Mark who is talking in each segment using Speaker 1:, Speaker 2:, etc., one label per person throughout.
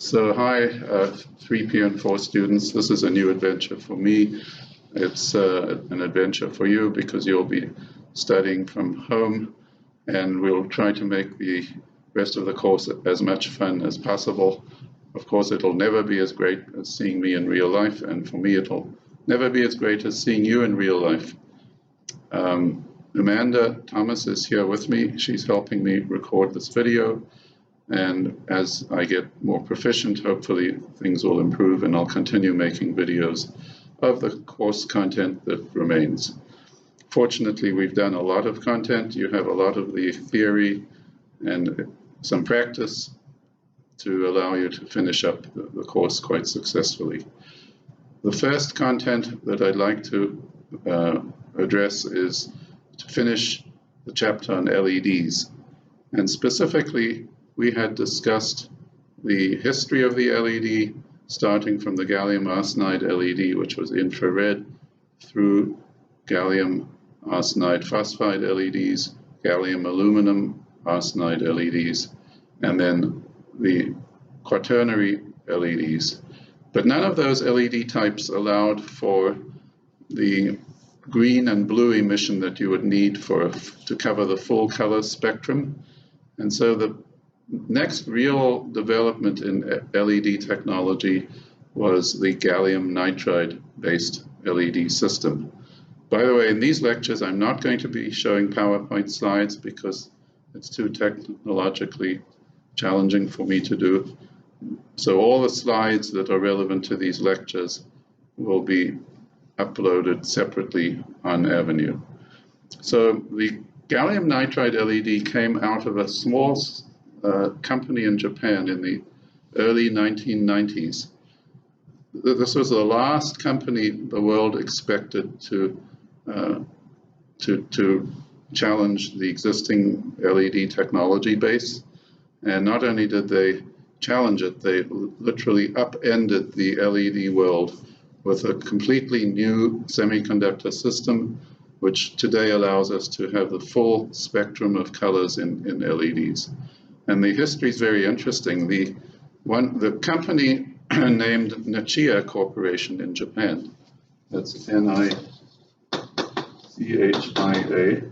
Speaker 1: So hi, 3P and 4 students. This is a new adventure for me. It's an adventure for you because you'll be studying from home, and we'll try to make the rest of the course as much fun as possible. Of course, it'll never be as great as seeing me in real life, and for me it'll never be as great as seeing you in real life. Amanda Thomas is here with me. She's helping me record this video. And as I get more proficient, hopefully things will improve and I'll continue making videos of the course content that remains. Fortunately, we've done a lot of content. You have a lot of the theory and some practice to allow you to finish up the course quite successfully. The first content that I'd like to address is to finish the chapter on LEDs. And specifically, we had discussed the history of the LED, starting from the gallium arsenide LED, which was infrared, through gallium arsenide phosphide LEDs, gallium aluminum arsenide LEDs, and then the quaternary LEDs. But none of those LED types allowed for the green and blue emission that you would need to cover the full color spectrum. And so the next real development in LED technology was the gallium nitride-based LED system. By the way, in these lectures, I'm not going to be showing PowerPoint slides because it's too technologically challenging for me to do. So all the slides that are relevant to these lectures will be uploaded separately on Avenue. So the gallium nitride LED came out of a small company in Japan in the early 1990s. This was the last company the world expected to challenge the existing LED technology base. And not only did they challenge it, they literally upended the LED world with a completely new semiconductor system, which today allows us to have the full spectrum of colors in LEDs. And the history is very interesting. The company named Nichia Corporation in Japan, that's Nichia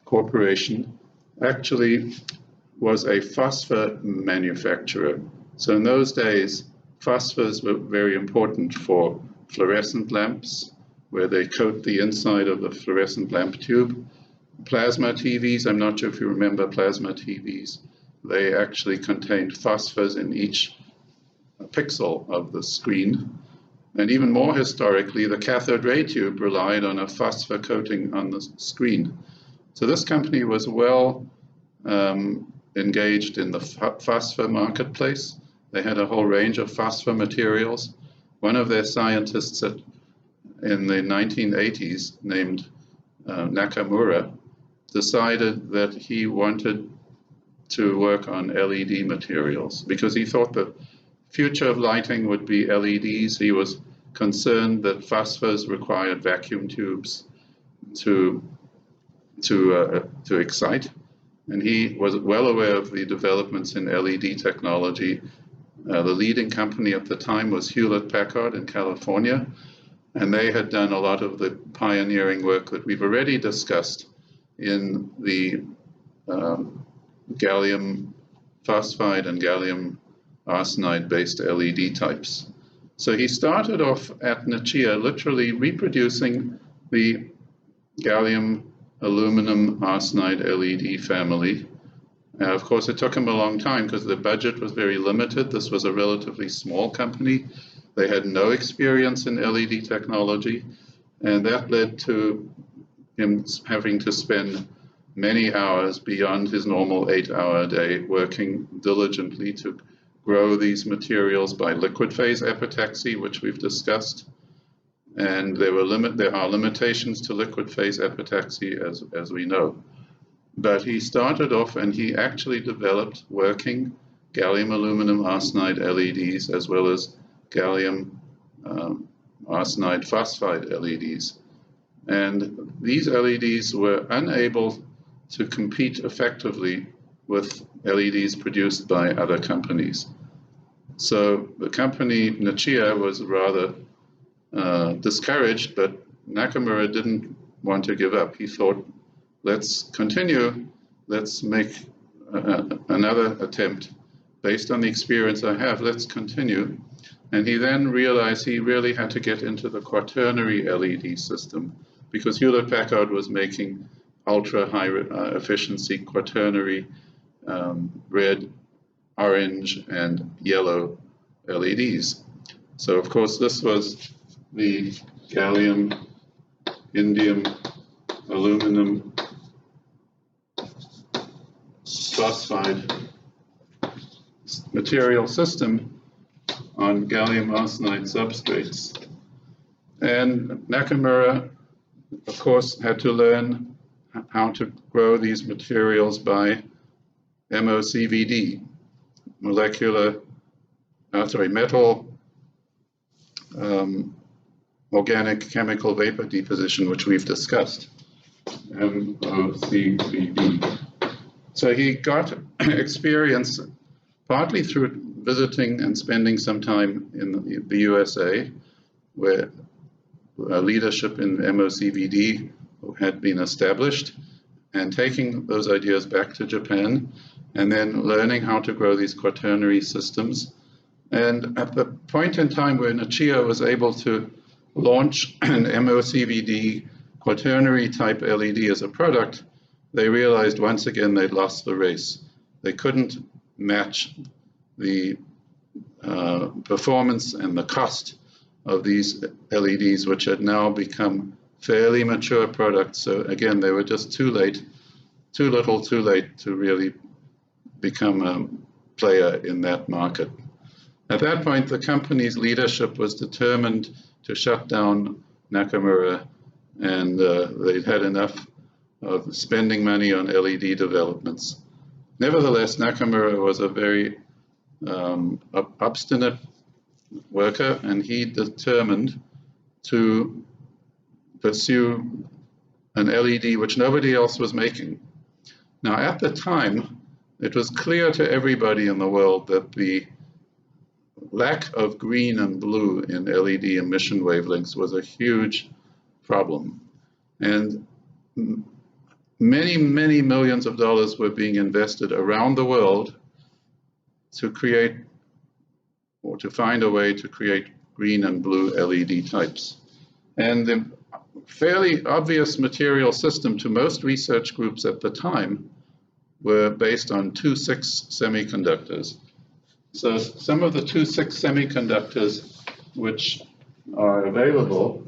Speaker 1: Corporation, actually was a phosphor manufacturer. So in those days, phosphors were very important for fluorescent lamps, where they coat the inside of the fluorescent lamp tube. Plasma TVs, I'm not sure if you remember plasma TVs, they actually contained phosphors in each pixel of the screen. And even more historically, the cathode ray tube relied on a phosphor coating on the screen. So this company was well engaged in the phosphor marketplace. They had a whole range of phosphor materials. One of their scientists in the 1980s, named Nakamura, decided that he wanted to work on LED materials because he thought the future of lighting would be LEDs. He was concerned that phosphors required vacuum tubes to excite, and he was well aware of the developments in LED technology. The leading company at the time was Hewlett-Packard in California, and they had done a lot of the pioneering work that we've already discussed in the gallium phosphide and gallium arsenide-based LED types. So he started off at Nichia literally reproducing the gallium aluminum arsenide LED family. Of course, it took him a long time because the budget was very limited. This was a relatively small company. They had no experience in LED technology, and that led to him having to spend many hours beyond his normal 8-hour day working diligently to grow these materials by liquid phase epitaxy, which we've discussed. And there are limitations to liquid phase epitaxy, as we know. But he started off and he actually developed working gallium aluminum arsenide LEDs as well as gallium arsenide phosphide LEDs. And these LEDs were unable to compete effectively with LEDs produced by other companies. So the company Nichia was rather discouraged, but Nakamura didn't want to give up. He thought, let's continue, let's make another attempt. Based on the experience I have, let's continue. And he then realized he really had to get into the quaternary LED system, because Hewlett-Packard was making ultra high efficiency quaternary red, orange, and yellow LEDs. So of course this was the gallium, indium, aluminum phosphide material system on gallium arsenide substrates. And Nakamura, of course, had to learn how to grow these materials by MOCVD, metal organic chemical vapor deposition, which we've discussed, MOCVD. So he got experience partly through visiting and spending some time in the USA, where leadership in MOCVD had been established, and taking those ideas back to Japan, and then learning how to grow these quaternary systems. And at the point in time where Nichia was able to launch an MOCVD quaternary type LED as a product, they realized once again they'd lost the race. They couldn't match the performance and the cost of these LEDs, which had now become fairly mature products. So again, they were just too late, too little, too late to really become a player in that market. At that point, the company's leadership was determined to shut down Nakamura, and they'd had enough of spending money on LED developments. Nevertheless, Nakamura was a very obstinate worker, and he determined to pursue an LED which nobody else was making. Now, at the time, it was clear to everybody in the world that the lack of green and blue in LED emission wavelengths was a huge problem. And many, many millions of dollars were being invested around the world to create, or to find a way to create, green and blue LED types. And the fairly obvious material system to most research groups at the time were based on 2,6 semiconductors. So some of the 2,6 semiconductors which are available,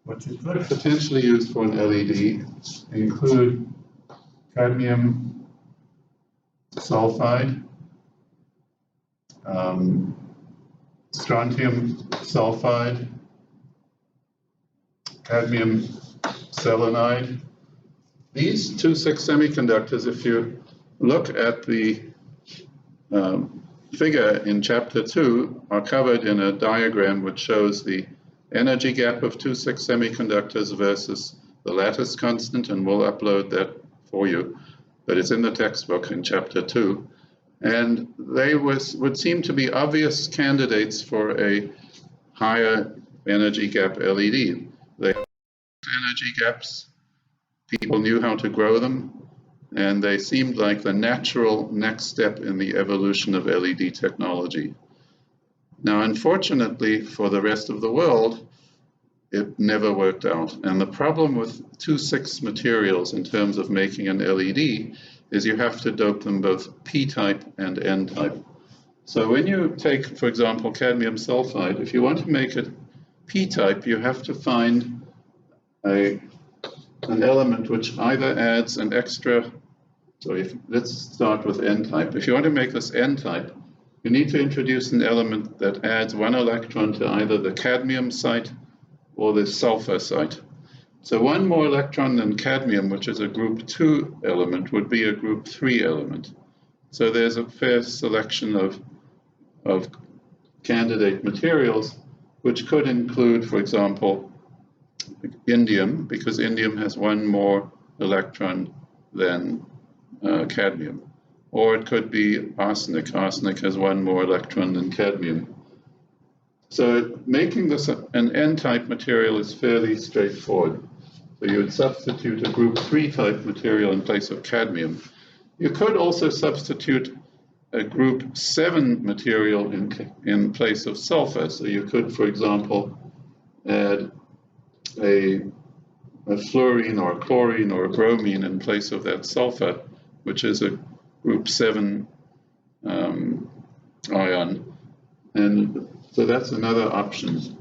Speaker 1: which you could potentially use for an LED, include cadmium sulfide, strontium sulfide, cadmium selenide. These 2,6 semiconductors, if you look at the figure in chapter 2, are covered in a diagram which shows the energy gap of 2,6 semiconductors versus the lattice constant, and we'll upload that for you, but it's in the textbook in chapter 2. And they would seem to be obvious candidates for a higher energy gap LED. They have energy gaps, people knew how to grow them, and they seemed like the natural next step in the evolution of LED technology. Now, unfortunately for the rest of the world, it never worked out. And the problem with 2,6 materials in terms of making an LED is you have to dope them both P-type and N-type. So when you take, for example, cadmium sulfide, if you want to make it P-type, you have to find an element which either adds an extra, let's start with N-type. If you want to make this N-type, you need to introduce an element that adds one electron to either the cadmium site or the sulfur site. So one more electron than cadmium, which is a group 2 element, would be a group 3 element. So there's a fair selection of candidate materials, which could include, for example, indium, because indium has one more electron than cadmium, or it could be arsenic. Arsenic has one more electron than cadmium. So making this an N-type material is fairly straightforward. So you would substitute a group 3 type material in place of cadmium. You could also substitute a group 7 material in place of sulfur. So you could, for example, add a fluorine or a chlorine or a bromine in place of that sulfur, which is a group 7 ion. And so that's another option.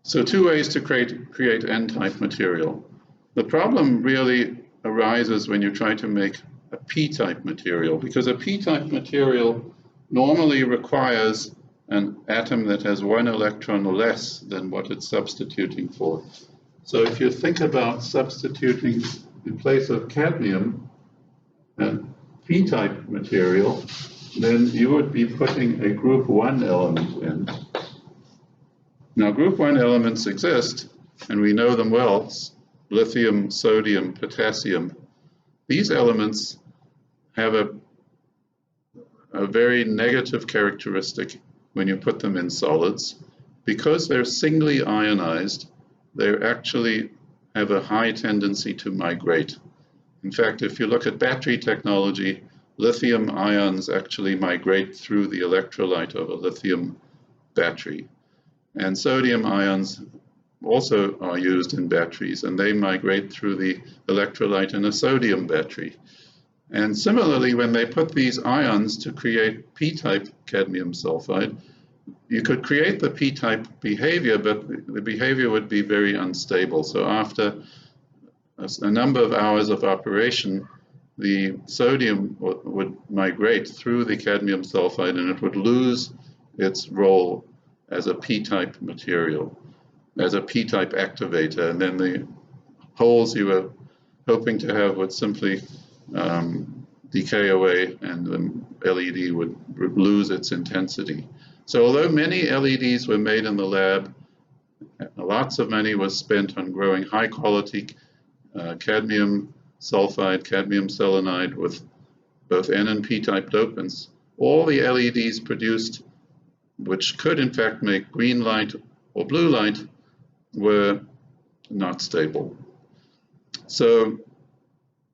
Speaker 1: So 2 ways to create N-type material. The problem really arises when you try to make a P-type material, because a P-type material normally requires an atom that has 1 electron less than what it's substituting for. So if you think about substituting in place of cadmium a P-type material, then you would be putting a group 1 element in. Now, group 1 elements exist, and we know them well: lithium, sodium, potassium. These elements have a very negative characteristic when you put them in solids. Because they're singly ionized, they actually have a high tendency to migrate. In fact, if you look at battery technology, lithium ions actually migrate through the electrolyte of a lithium battery. And sodium ions also are used in batteries, and they migrate through the electrolyte in a sodium battery. And similarly, when they put these ions to create P-type cadmium sulfide, you could create the P-type behavior, but the behavior would be very unstable. So after a number of hours of operation, the sodium would migrate through the cadmium sulfide, and it would lose its role as a P-type material, as a P-type activator, and then the holes you were hoping to have would simply decay away, and the LED would lose its intensity. So although many LEDs were made in the lab, lots of money was spent on growing high-quality cadmium sulfide, cadmium selenide with both N and P-type dopants. All the LEDs produced, which could in fact make green light or blue light, were not stable. So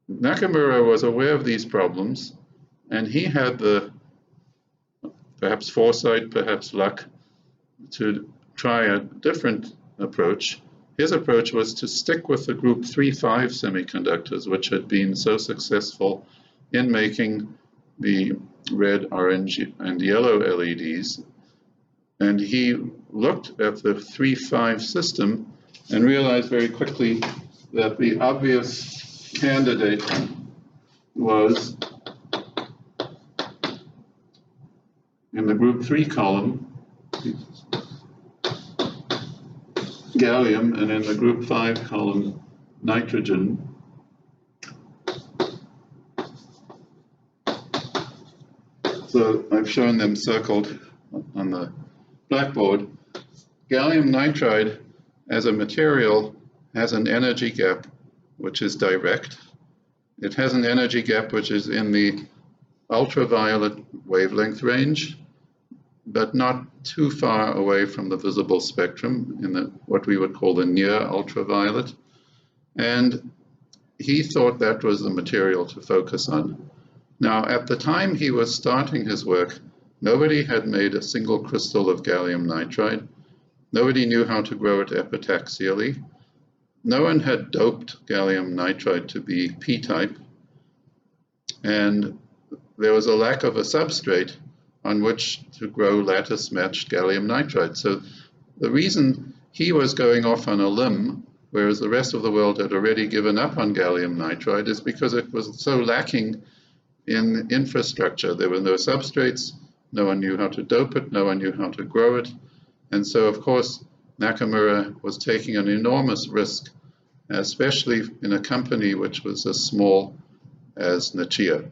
Speaker 1: Nakamura was aware of these problems, and he had the perhaps foresight, perhaps luck, to try a different approach. His approach was to stick with the group 3,5 semiconductors, which had been so successful in making the red, orange, and yellow LEDs. And he looked at the 3,5 system and realized very quickly that the obvious candidate was in the group 3 column, gallium, and in the group 5 column, nitrogen. So I've shown them circled on the blackboard. Gallium nitride as a material has an energy gap which is direct. It has an energy gap which is in the ultraviolet wavelength range, but not too far away from the visible spectrum in what we would call the near ultraviolet. And he thought that was the material to focus on. Now, at the time he was starting his work, nobody had made a single crystal of gallium nitride. Nobody knew how to grow it epitaxially. No one had doped gallium nitride to be P-type. And there was a lack of a substrate on which to grow lattice-matched gallium nitride. So the reason he was going off on a limb, whereas the rest of the world had already given up on gallium nitride, is because it was so lacking in infrastructure. There were no substrates, no one knew how to dope it, no one knew how to grow it. And so, of course, Nakamura was taking an enormous risk, especially in a company which was as small as Nichia.